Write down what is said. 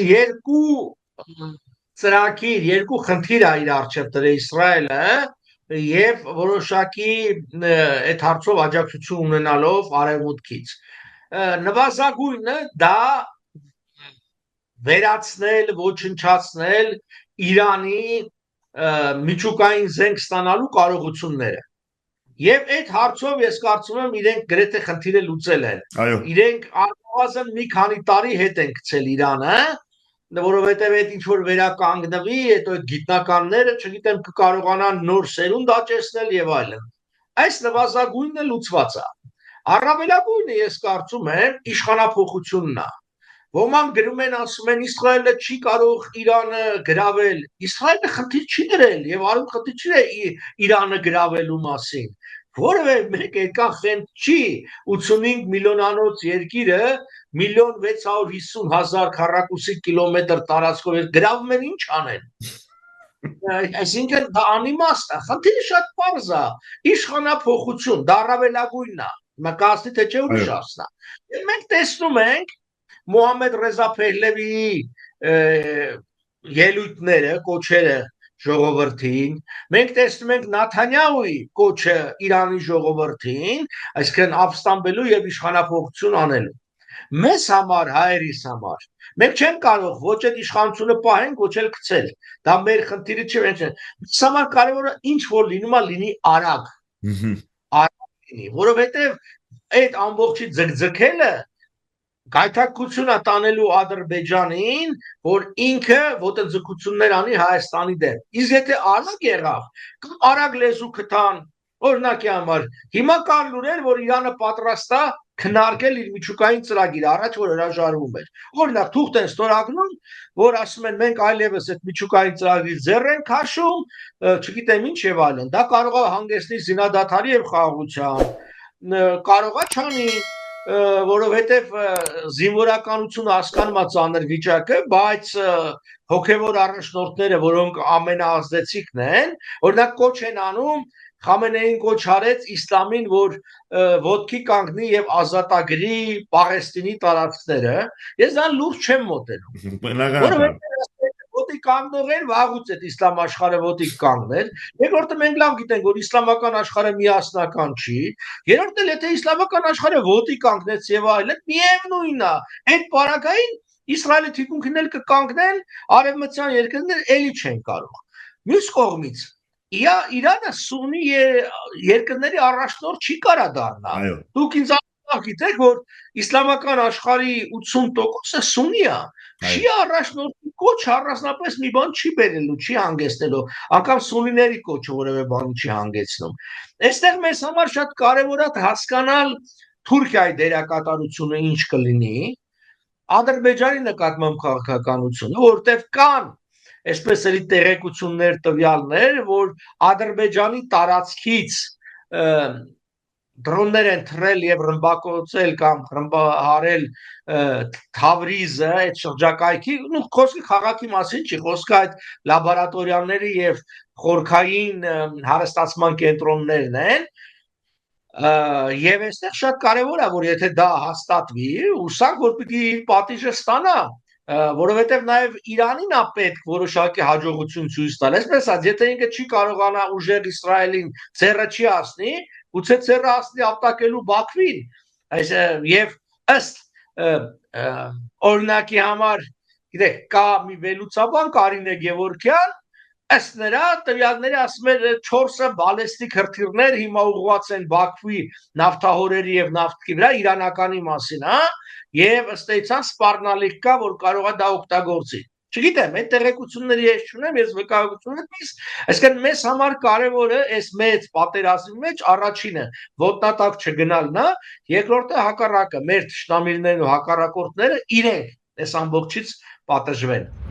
երկու ծրագիր, երկու խնդիր է իր առջև դրել Իսրայելը եւ որոշակի այդ հարցով աջակցություն ունենալով արևմուտքից։ Նվազագույնը դա վերացնել, ոչնչացնել Իրանի միջուկային զենք ստանալու կարողությունները։ Եվ այդ հարցով ես կարծում եմ իրենք գրեթե խնդիրը լուծել են։ Իրենք առնվազն մի քանի տարի հետ են գցել Իրանը, որովհետև այդ ինչ որ վերականգնվի, այդ գիտնականները, չգիտեմ, կկարողանան նոր սերունդ աճեցնել եւ այլն։ Այս նվազագույնը լուծված է։ Առավելագույնը ես կարծում եմ իշխանափոխությունն է։ Ոմանք գրում են, ասում են Իսրայելը չի կարող Իրանը գրավել։ Իսրայելը խնդիր չի դրել եւ արում խնդիր չի Իրանը գրավելու մասին։ Որևէ մեկ եկան խենթ չի 85 միլիոնանոց երկիրը 1.650.000 քառակուսի կիլոմետր տարածքով գրավում են, ինչ անեն։ Այսինքն դա անիմաստ է, խնդիրը շատ պարզ է, իշխանափոխություն, դա առավելագույնն է, մկասնի թե չէ ուրիշ ասնա։ Եվ մենք տեսնում ենք Մոհամմեդ Ռեզա Փեհլևիի ելույթները, կոչերը ժողովրդին, մենք տեսնում ենք Նաթանյահուի կոչը Իրանի ժողովրդին, այսինքն ապստամբելու եւ իշխանափոխություն անելու։ Մեզ համար, հայերիս համար, մենք չենք կարող ոչ այդ իշխանությունը պահենք, ոչ էլ գցել։ Դա մեր խնդիրը չէ, մեզ համար կարևորը ինչ որ լինում է լինի արագ։ Արագ լինի, որովհետեւ այդ ամբողջի ձգձգելը գայթակղություն է տանելու Ադրբեջանին, որ ինքը ոտնձգություններ անի Հայաստանի դեմ։ Իսկ եթե արագ եղավ, կամ արագ լեզու գտան, օրինակի համար, հիմա կան լուրեր, որ Իրանը պատրաստ է քննարկել իր միջուկային ծրագիրը, առաջ որ հրաժարվում էր։ Օրինակ, թուղթ են ստորագրում, որ ասում են մենք այլևս այդ միջուկային ծրագրի ձեռ ենք քաշում, չգիտեմ ինչ եւ այլն։ Դա կարող է հանգեցնել զինադադարի եւ խաղաղության, կարող է չանի, որովհետև զինվորականությունը հասկանում է ծանր վիճակը, բայց հոգևոր առաջնորդները, որոնք ամենաազդեցիկն են, օրինակ կոչ են անում, Խամենեին կոչ արեց իսլամին, որ ոտքի կանգնի եւ ազատագրի Պաղեստինի տարածքները, ես դա լուրջ չեմ մոտենում։ Որովհետև ոտի կանգնողեն վաղուց այդ իսլամ աշխարհը ոտի կանգնել։ Երկրորդը մենք լավ գիտենք, որ իսլամական աշխարհը միասնական չի։ Երրորդը, եթե իսլամական աշխարհը ոտի կանգնեց եւ այլն, միևնույնն է, այդ պարագային Իսրայելը թիկունքին էլ կկանգնեն, արևմտյան երկրները էլի չեն կարող։ Մյուս կողմից Իրանը սուննի երկրների առաջնորդ չի կարա դառնա։ Դուք ինձ գիտեք, որ իսլամական աշխարհի 80%-ը սուննի է։ Շիա առաջնորդի կոչ առանձնապես մի բան չի բերելու, չի հանգեցնելու, անգամ սուննիների կոչը որևէ բան չի հանգեցնում։ Այստեղ մեզ համար շատ կարևոր է հասկանալ Թուրքիայի դերակատարությունը ինչ կլինի, Ադրբեջանի նկատմամբ քաղաքականությունը, որտեղ կան այսպես էլի տեղեկություններ, տվյալներ, որ Ադրբեջանի տարածքից դրոններ են թռել եւ ռմբակոծել կամ ռմբահարել Թավրիզը, այդ շրջակայքի, խոսքը քաղաքի մասին չի, խոսքը այդ լաբորատորիաների եւ խորքային հարստացման կենտրոններն են, եւ այստեղ շատ կարեւոր է, որ եթե դա հաստատվի, ուսանք որ պիտի պատիժը ստանա, որովհետեւ նաեւ Իրանին է պետք որոշակի հաջողություն ցույց տալ, այսպես ասած, եթե ինքը չի կարողանա ուժեղ Իսրայելին ծերը չի ասնի, գուցե ծերը ասնի ապտակելու Բաքվին, եւ ըստ օրինակի համար, գիտեք, կա մի վերլուծաբան Կարինե Գևորգյան, ըստ նրա տվյալների ասում են 4-ը բալեստիկ հրթիռներ հիմա ուղղված են Բաքվի նավթահորերի եւ նավթքի վրա իրանականի մասին, հա, եւ ըստ էության սպառնալիք կա, որ կարող է դա օգտագործի։ Չգիտեմ, այդ տեղեկությունների ես չունեմ, ես վկայություն եմ, այսինքն մեզ համար կարևորը այս մեծ պատերազմի մեջ առաջինը ոտնատակ չգնալն է, երկրորդը հակառակը, մեր թշնամիներն ու հակառակորդները իրենք այս ամբողջից պատժվեն։